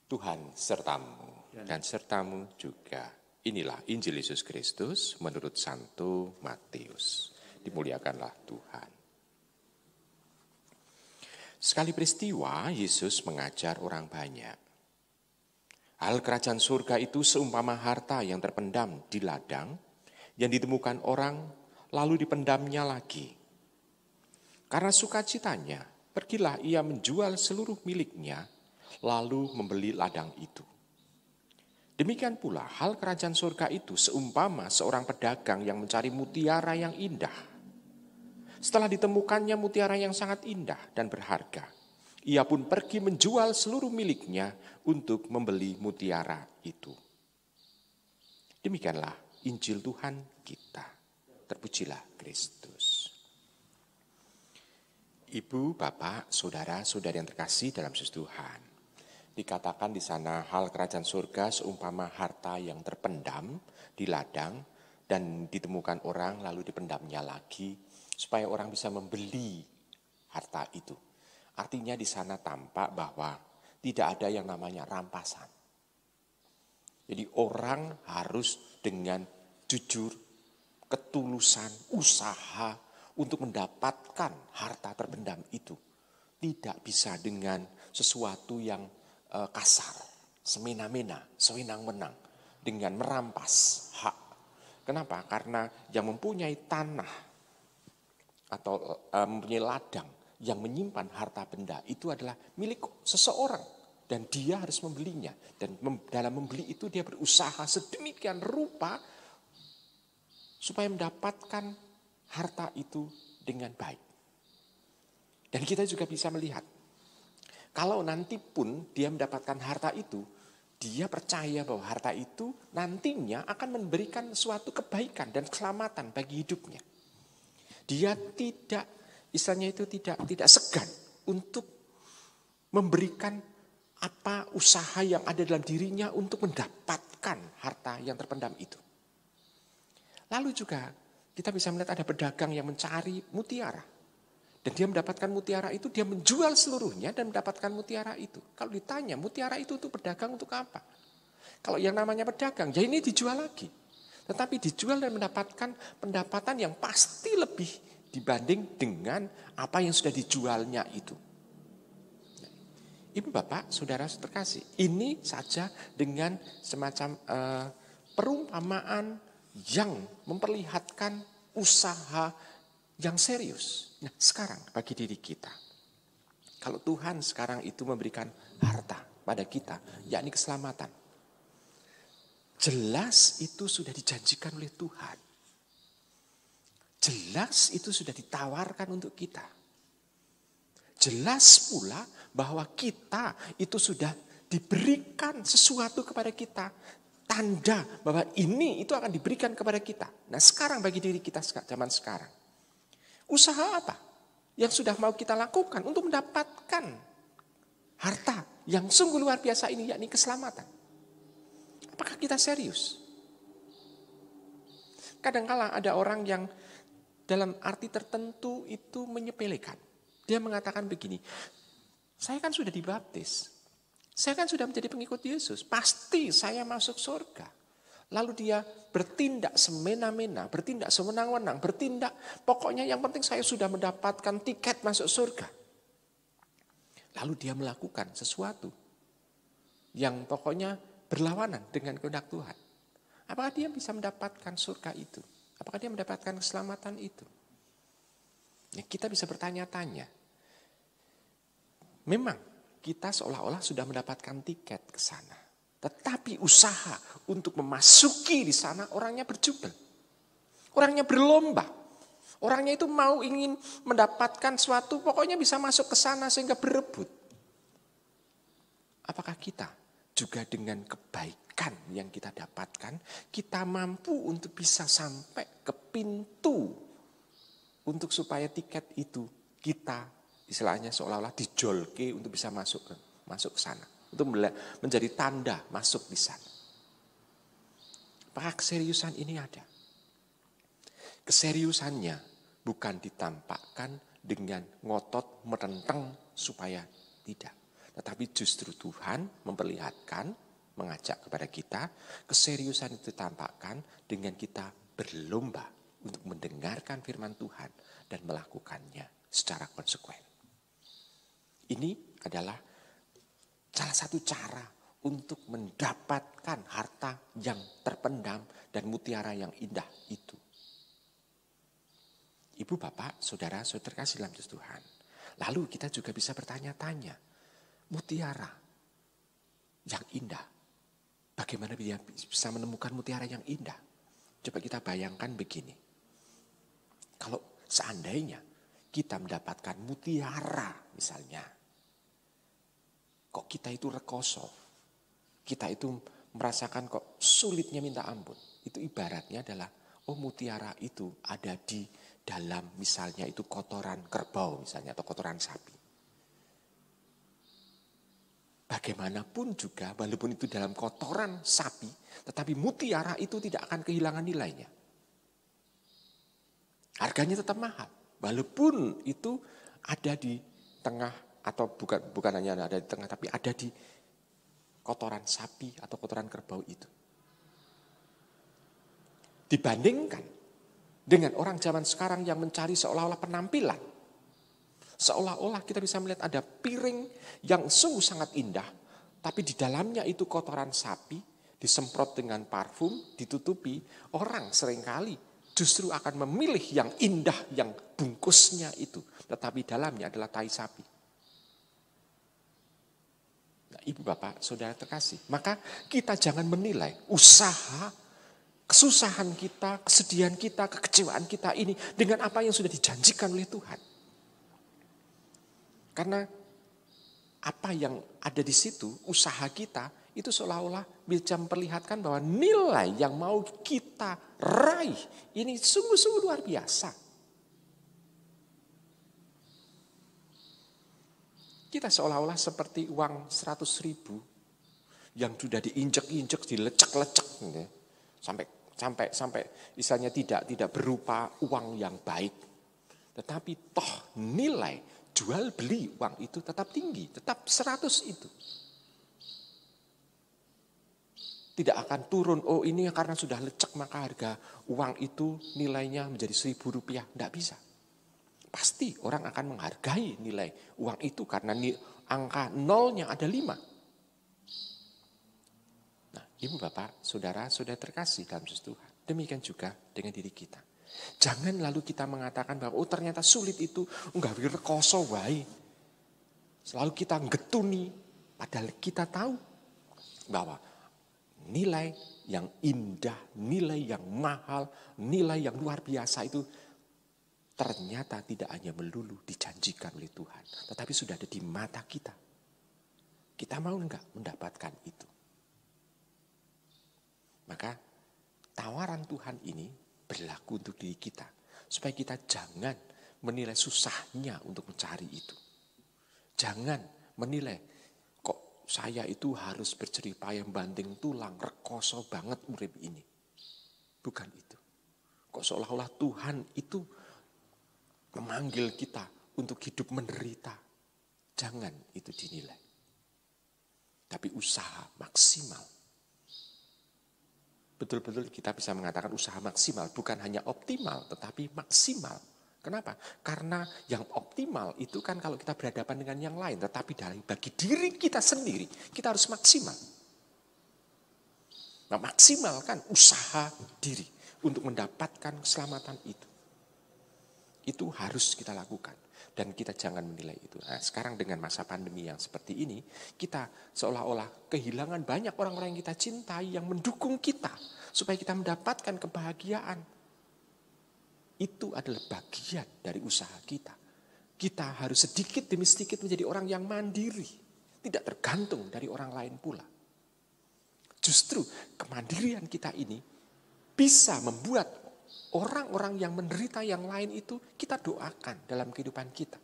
Tuhan sertamu dan sertamu juga. Inilah Injil Yesus Kristus menurut Santo Matius. Dimuliakanlah Tuhan. Sekali peristiwa Yesus mengajar orang banyak. Hal kerajaan surga itu seumpama harta yang terpendam di ladang, yang ditemukan orang lalu dipendamnya lagi. Karena sukacitanya, pergilah ia menjual seluruh miliknya, lalu membeli ladang itu. Demikian pula hal kerajaan surga itu seumpama seorang pedagang yang mencari mutiara yang indah. Setelah ditemukannya mutiara yang sangat indah dan berharga, ia pun pergi menjual seluruh miliknya untuk membeli mutiara itu. Demikianlah Injil Tuhan kita. Terpujilah Kristus. Ibu, bapak, saudara-saudari yang terkasih dalam Yesus Tuhan. Dikatakan di sana hal kerajaan surga seumpama harta yang terpendam di ladang dan ditemukan orang lalu dipendamnya lagi supaya orang bisa membeli harta itu. Artinya di sana tampak bahwa tidak ada yang namanya rampasan. Jadi orang harus dengan jujur, ketulusan, usaha untuk mendapatkan harta terpendam itu. Tidak bisa dengan sesuatu yang kasar, semena-mena, sewenang-wenang, dengan merampas hak. Kenapa? Karena yang mempunyai tanah atau mempunyai ladang yang menyimpan harta benda itu adalah milik seseorang dan dia harus membelinya. Dan dalam membeli itu dia berusaha sedemikian rupa supaya mendapatkan harta itu dengan baik. Dan kita juga bisa melihat, kalau nanti pun dia mendapatkan harta itu, dia percaya bahwa harta itu nantinya akan memberikan suatu kebaikan dan keselamatan bagi hidupnya. Dia tidak, istilahnya itu tidak segan untuk memberikan apa usaha yang ada dalam dirinya untuk mendapatkan harta yang terpendam itu. Lalu juga kita bisa melihat ada pedagang yang mencari mutiara. Dan dia mendapatkan mutiara itu, dia menjual seluruhnya dan mendapatkan mutiara itu. Kalau ditanya mutiara itu untuk pedagang untuk apa? Kalau yang namanya pedagang, ya ini dijual lagi. Tetapi dijual dan mendapatkan pendapatan yang pasti lebih dibanding dengan apa yang sudah dijualnya itu. Ibu bapak, saudara terkasih, ini saja dengan semacam perumpamaan yang memperlihatkan usaha yang serius. Nah sekarang bagi diri kita, kalau Tuhan sekarang itu memberikan harta pada kita, yakni keselamatan. Jelas itu sudah dijanjikan oleh Tuhan. Jelas itu sudah ditawarkan untuk kita. Jelas pula bahwa kita itu sudah diberikan sesuatu kepada kita. Tanda bahwa ini itu akan diberikan kepada kita. Nah sekarang bagi diri kita zaman sekarang. Usaha apa yang sudah mau kita lakukan untuk mendapatkan harta yang sungguh luar biasa ini, yakni keselamatan? Apakah kita serius? Kadang-kala ada orang yang dalam arti tertentu itu menyepelekan. Dia mengatakan begini, saya kan sudah dibaptis, saya kan sudah menjadi pengikut Yesus, pasti saya masuk surga. Lalu dia bertindak semena-mena, bertindak sewenang-wenang, bertindak pokoknya yang penting saya sudah mendapatkan tiket masuk surga. Lalu dia melakukan sesuatu yang pokoknya berlawanan dengan kehendak Tuhan. Apakah dia bisa mendapatkan surga itu? Apakah dia mendapatkan keselamatan itu? Ya, kita bisa bertanya-tanya. Memang kita seolah-olah sudah mendapatkan tiket ke sana. Tetapi usaha untuk memasuki di sana orangnya berjubel. Orangnya berlomba. Orangnya itu mau ingin mendapatkan suatu, pokoknya bisa masuk ke sana sehingga berebut. Apakah kita juga dengan kebaikan yang kita dapatkan, kita mampu untuk bisa sampai ke pintu untuk supaya tiket itu kita istilahnya seolah-olah dijolke untuk bisa masuk ke sana. Untuk menjadi tanda masuk di sana. Apakah keseriusan ini ada? Keseriusannya bukan ditampakkan dengan ngotot merenteng supaya tidak. Tetapi Tapi justru Tuhan memperlihatkan, mengajak kepada kita, keseriusan itu ditampakkan dengan kita berlomba untuk mendengarkan firman Tuhan dan melakukannya secara konsekuen. Ini adalah salah satu cara untuk mendapatkan harta yang terpendam dan mutiara yang indah itu. Ibu, bapak, saudara, saudara terkasih dalam Tuhan. Lalu kita juga bisa bertanya-tanya, mutiara yang indah, bagaimana dia bisa menemukan mutiara yang indah? Coba kita bayangkan begini. Kalau seandainya kita mendapatkan mutiara misalnya, kok kita itu rekoso, kita itu merasakan kok sulitnya minta ampun. Itu ibaratnya adalah, mutiara itu ada di dalam misalnya itu kotoran kerbau misalnya atau kotoran sapi. Bagaimanapun juga walaupun itu dalam kotoran sapi, tetapi mutiara itu tidak akan kehilangan nilainya. Harganya tetap mahal. Walaupun itu ada di tengah atau bukan hanya ada di tengah tapi ada di kotoran sapi atau kotoran kerbau itu. Dibandingkan dengan orang zaman sekarang yang mencari seolah-olah penampilan. Seolah-olah kita bisa melihat ada piring yang sungguh sangat indah, tapi di dalamnya itu kotoran sapi, disemprot dengan parfum, ditutupi. Orang seringkali justru akan memilih yang indah, yang bungkusnya itu, tetapi dalamnya adalah tai sapi. Nah, ibu, bapak, saudara terkasih, maka kita jangan menilai usaha, kesusahan kita, kesedihan kita, kekecewaan kita ini dengan apa yang sudah dijanjikan oleh Tuhan. Karena apa yang ada di situ, usaha kita, itu seolah-olah bisa memperlihatkan bahwa nilai yang mau kita raih ini sungguh-sungguh luar biasa. Kita seolah-olah seperti uang 100.000 yang sudah diinjek-injek, dilecek-lecek, gitu. Sampai misalnya tidak berupa uang yang baik. Tetapi toh nilai jual beli uang itu tetap tinggi, tetap 100 itu. Tidak akan turun, ini karena sudah lecek maka harga uang itu nilainya menjadi Rp1.000. Tidak bisa. Pasti orang akan menghargai nilai uang itu karena angka nolnya ada 5. Nah, ibu, bapak, saudara, saudara terkasih dalam Tuhan. Demikian juga dengan diri kita. Jangan lalu kita mengatakan bahwa ternyata sulit itu enggak rekoso wae. Selalu kita getuni, padahal kita tahu bahwa nilai yang indah, nilai yang mahal, nilai yang luar biasa itu ternyata tidak hanya melulu dijanjikan oleh Tuhan, tetapi sudah ada di mata kita. Kita mau enggak mendapatkan itu? Maka tawaran Tuhan ini berlaku untuk diri kita. Supaya kita jangan menilai susahnya untuk mencari itu. Jangan menilai, kok saya itu harus berjeripaya banting tulang, rekoso banget urip ini. Bukan itu. Kok seolah-olah Tuhan itu memanggil kita untuk hidup menderita. Jangan itu dinilai. Tapi usaha maksimal. Betul-betul kita bisa mengatakan usaha maksimal, bukan hanya optimal, tetapi maksimal. Kenapa? Karena yang optimal itu kan kalau kita berhadapan dengan yang lain, tetapi bagi diri kita sendiri, kita harus maksimal. Nah, maksimalkan usaha diri untuk mendapatkan keselamatan itu. Itu harus kita lakukan. Dan kita jangan menilai itu. Nah, sekarang dengan masa pandemi yang seperti ini, kita seolah-olah kehilangan banyak orang-orang yang kita cintai, yang mendukung kita, supaya kita mendapatkan kebahagiaan. Itu adalah bagian dari usaha kita. Kita harus sedikit demi sedikit menjadi orang yang mandiri, tidak tergantung dari orang lain pula. Justru kemandirian kita ini bisa membuat orang-orang yang menderita yang lain itu kita doakan dalam kehidupan kita.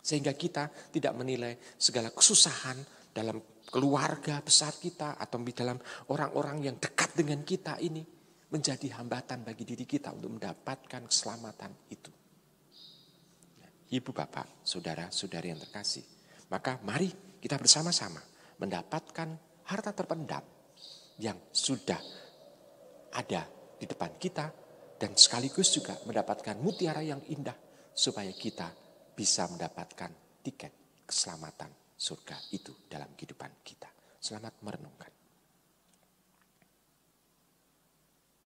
Sehingga kita tidak menilai segala kesusahan dalam keluarga besar kita atau di dalam orang-orang yang dekat dengan kita ini menjadi hambatan bagi diri kita untuk mendapatkan keselamatan itu. Ibu, bapak, saudara, saudari yang terkasih. Maka mari kita bersama-sama mendapatkan harta terpendam yang sudah ada di depan kita, dan sekaligus juga mendapatkan mutiara yang indah supaya kita bisa mendapatkan tiket keselamatan surga itu dalam kehidupan kita. Selamat merenungkan.